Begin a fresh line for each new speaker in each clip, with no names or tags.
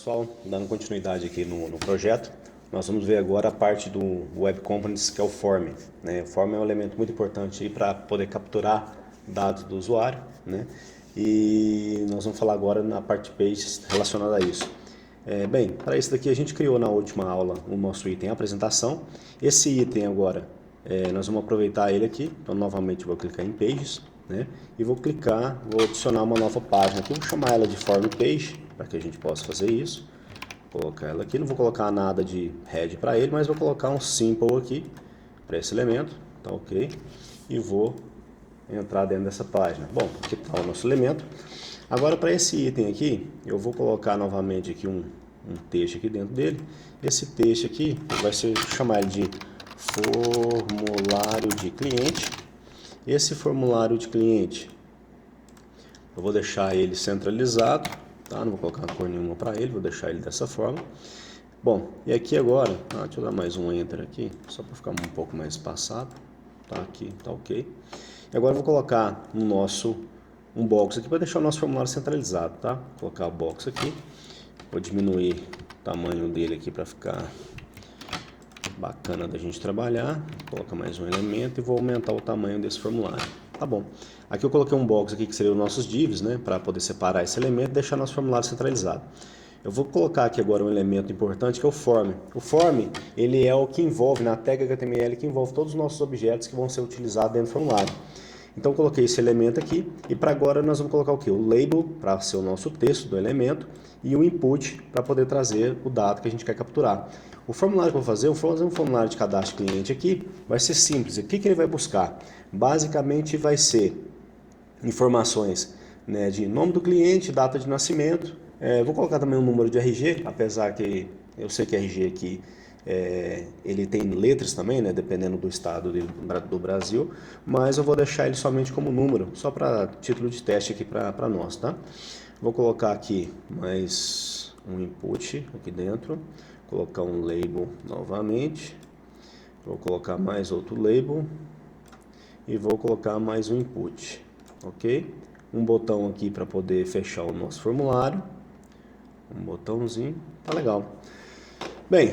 pessoal, dando continuidade aqui no projeto, nós vamos ver agora a parte do Web Components, que é o Form, né? O Form é um elemento muito importante para poder capturar dados do usuário, né? E nós vamos falar agora na parte de pages relacionada a isso. Bem, para isso daqui a gente criou na última aula o nosso item apresentação. Esse item agora, nós vamos aproveitar ele aqui, então novamente vou clicar em Pages, né? E vou adicionar uma nova página aqui, vou chamar ela de Form Page, para que a gente possa fazer isso. Vou colocar ela aqui, não vou colocar nada de head para ele, mas vou colocar um simple aqui para esse elemento, tá ok? E vou entrar dentro dessa página. Bom, aqui está o nosso elemento. Agora para esse item aqui, eu vou colocar novamente aqui um texto aqui dentro dele. Esse texto aqui vai ser, chamar ele de formulário de cliente. Esse formulário de cliente, eu vou deixar ele centralizado, tá? Não vou colocar cor nenhuma para ele, vou deixar ele dessa forma. Bom, e aqui agora, deixa eu dar mais um enter aqui, só para ficar um pouco mais espaçado. Tá aqui, tá ok. E agora eu vou colocar um box aqui para deixar o nosso formulário centralizado, tá? Vou colocar o box aqui, vou diminuir o tamanho dele aqui para ficar bacana da gente trabalhar. Vou colocar mais um elemento e vou aumentar o tamanho desse formulário. Tá bom. Aqui eu coloquei um box aqui que seria os nossos divs, né? Para poder separar esse elemento e deixar nosso formulário centralizado. Eu vou colocar aqui agora um elemento importante que é o form. O form, ele é o que envolve, na tag HTML, que envolve todos os nossos objetos que vão ser utilizados dentro do formulário. Então eu coloquei esse elemento aqui e para agora nós vamos colocar o que? O label para ser o nosso texto do elemento e o input para poder trazer o dado que a gente quer capturar. O formulário que eu vou fazer, um formulário de cadastro cliente aqui, vai ser simples. O que ele vai buscar? Basicamente vai ser informações, né, de nome do cliente, data de nascimento. Vou colocar também um número de RG, apesar que eu sei que RG aqui ele tem letras também, né, dependendo do estado do Brasil, mas eu vou deixar ele somente como número, só para título de teste aqui para nós, tá? Vou colocar aqui mais um input aqui dentro, colocar um label novamente, vou colocar mais outro label e vou colocar mais um input, ok? Um botão aqui para poder fechar o nosso formulário, um botãozinho, tá legal. Bem,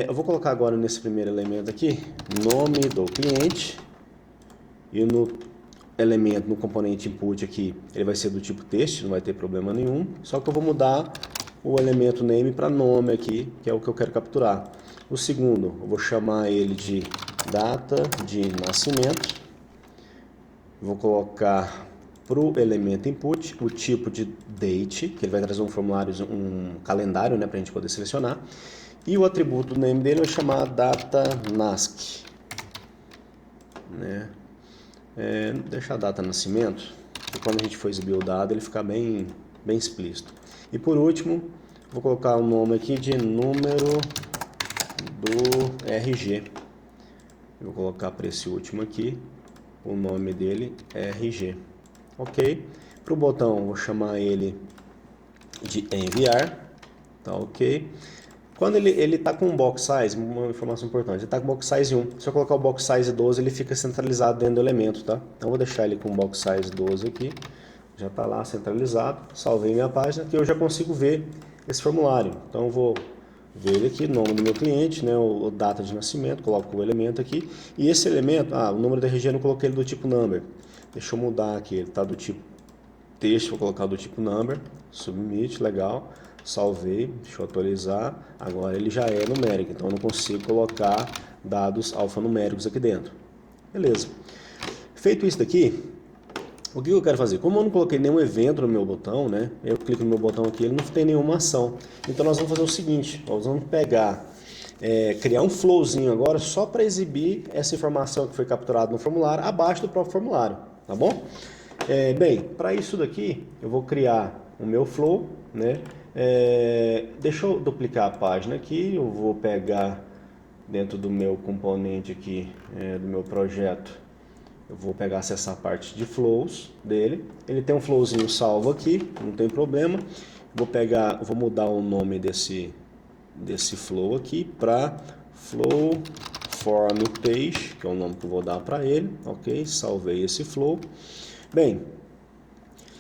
eu vou colocar agora nesse primeiro elemento aqui, nome do cliente, e no elemento, no componente input aqui, ele vai ser do tipo text, não vai ter problema nenhum, só que eu vou mudar o elemento name para nome aqui, que é o que eu quero capturar. O segundo, eu vou chamar ele de data de nascimento, vou colocar para o elemento input o tipo de date, que ele vai trazer um formulário, um calendário, né, para a gente poder selecionar. E o atributo name dele eu vou chamar data_nasc, né? Deixar a data nascimento, porque quando a gente for exibir o dado ele fica bem explícito. E por último, vou colocar o nome aqui de número do RG. Eu vou colocar para esse último aqui o nome dele RG. Ok? Para o botão vou chamar ele de enviar, tá ok? Quando ele está com um box size, uma informação importante, ele está com box size 1. Se eu colocar o box size 12, ele fica centralizado dentro do elemento, tá? Então vou deixar ele com box size 12 aqui, já está lá centralizado. Salvei minha página, que eu já consigo ver esse formulário. Então eu vou ver ele aqui, nome do meu cliente, né, o data de nascimento, coloco o elemento aqui. E esse elemento, o número da RG eu não coloquei ele do tipo number. Deixa eu mudar aqui, ele está do tipo texto, vou colocar do tipo number, submit, legal. Salvei, deixa eu atualizar, agora ele já é numérico, então eu não consigo colocar dados alfanuméricos aqui dentro. Beleza. Feito isso daqui, o que eu quero fazer? Como eu não coloquei nenhum evento no meu botão, né? Eu clico no meu botão aqui, ele não tem nenhuma ação. Então nós vamos fazer o seguinte, nós vamos pegar, criar um flowzinho agora só para exibir essa informação que foi capturada no formulário, abaixo do próprio formulário, tá bom? Bem, para isso daqui, eu vou criar o meu flow, né? Deixa eu duplicar a página aqui, eu vou pegar dentro do meu componente aqui, do meu projeto, eu vou pegar acessar a parte de flows dele, ele tem um flowzinho salvo aqui, não tem problema, vou mudar o nome desse flow aqui para flow form page, que é o nome que eu vou dar para ele, ok? Salvei esse flow. Bem,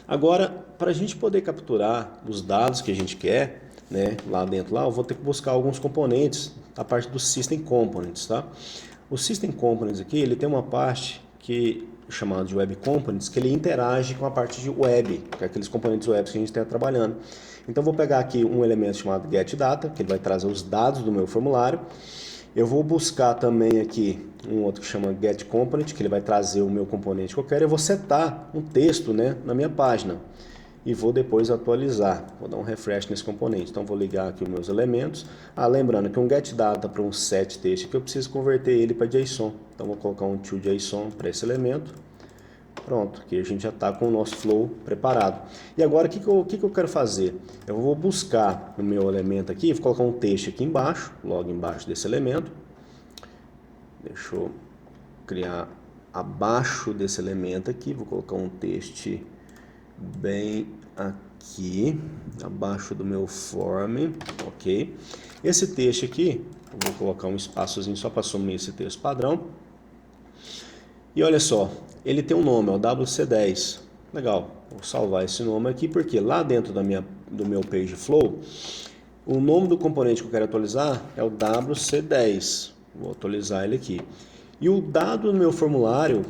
agora para a gente poder capturar os dados que a gente quer, né, lá dentro, lá, eu vou ter que buscar alguns componentes, a parte do System Components, tá? O System Components aqui, ele tem uma parte que chamada de Web Components, que ele interage com a parte de web, que é aqueles componentes web que a gente está trabalhando. Então, eu vou pegar aqui um elemento chamado getData, que ele vai trazer os dados do meu formulário. Eu vou buscar também aqui um outro que chama getComponent, que ele vai trazer o meu componente que eu quero. Eu vou setar um texto, né, na minha página e vou depois atualizar. Vou dar um refresh nesse componente. Então, vou ligar aqui os meus elementos. Lembrando que um getData para um setText que eu preciso converter ele para JSON. Então, vou colocar um toJSON para esse elemento. Pronto, aqui a gente já está com o nosso flow preparado. E agora, o que eu quero fazer? Eu vou buscar o meu elemento aqui, vou colocar um texto aqui embaixo, logo embaixo desse elemento. Deixa eu criar abaixo desse elemento aqui, vou colocar um texto bem aqui, abaixo do meu form, ok? Esse texto aqui, eu vou colocar um espaçozinho só para assumir esse texto padrão. E olha só, ele tem um nome, é o WC10. Legal, vou salvar esse nome aqui, porque lá dentro do meu page flow, o nome do componente que eu quero atualizar é o WC10. Vou atualizar ele aqui. E o dado do meu formulário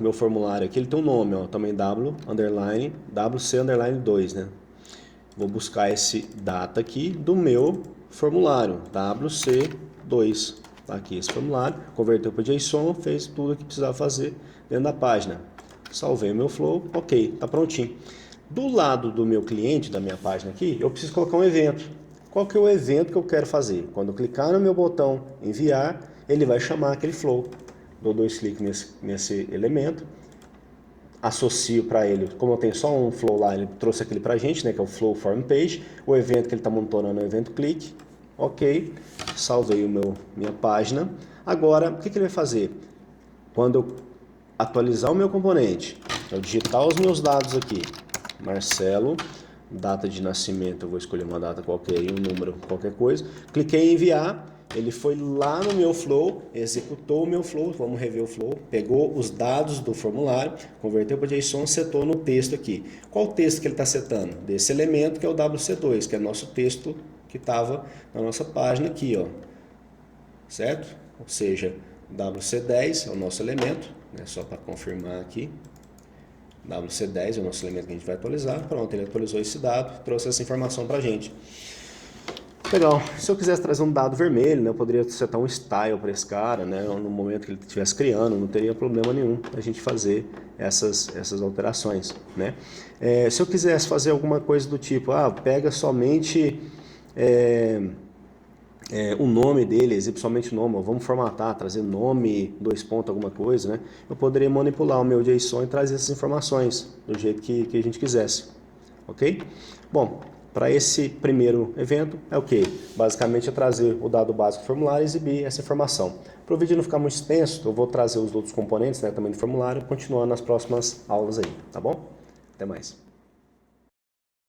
aqui, ele tem um nome, ó, também WC_2, né? Vou buscar esse data aqui do meu formulário, WC2. Tá aqui esse formulário, converteu para JSON, fez tudo o que precisava fazer dentro da página. Salvei o meu flow, ok, tá prontinho. Do lado do meu cliente, da minha página aqui, eu preciso colocar um evento. Qual que é o evento que eu quero fazer? Quando eu clicar no meu botão enviar, ele vai chamar aquele flow. Dou 2 cliques nesse elemento, associo para ele, como eu tenho só um flow lá, ele trouxe aquele para a gente, né, que é o flow form page, o evento que ele está monitorando é o evento click, ok, salvei minha página. Agora, o que ele vai fazer? Quando eu atualizar o meu componente, eu digitar os meus dados aqui, Marcelo, data de nascimento, eu vou escolher uma data qualquer, um número, qualquer coisa, cliquei em enviar, ele foi lá no meu flow, executou o meu flow, vamos rever o flow, pegou os dados do formulário, converteu para JSON, setou no texto aqui. Qual o texto que ele está setando? Desse elemento que é o WC2, que é nosso texto que estava na nossa página aqui, ó. Certo? Ou seja, WC10 é o nosso elemento, né? Só para confirmar aqui. WC10 é o nosso elemento que a gente vai atualizar. Pronto, ele atualizou esse dado, trouxe essa informação para a gente. Legal. Se eu quisesse trazer um dado vermelho, né, eu poderia setar um style para esse cara, né, no momento que ele estivesse criando, não teria problema nenhum a gente fazer essas alterações, né. Se eu quisesse fazer alguma coisa do tipo, pega somente o nome dele, exibe somente o nome, vamos formatar, trazer nome, 2 pontos, alguma coisa, né, eu poderia manipular o meu JSON e trazer essas informações do jeito que a gente quisesse, ok? Bom, para esse primeiro evento é o que? Basicamente é trazer o dado básico do formulário e exibir essa informação. Para o vídeo não ficar muito extenso, eu vou trazer os outros componentes, né, também do formulário, continuando nas próximas aulas aí, tá bom? Até mais.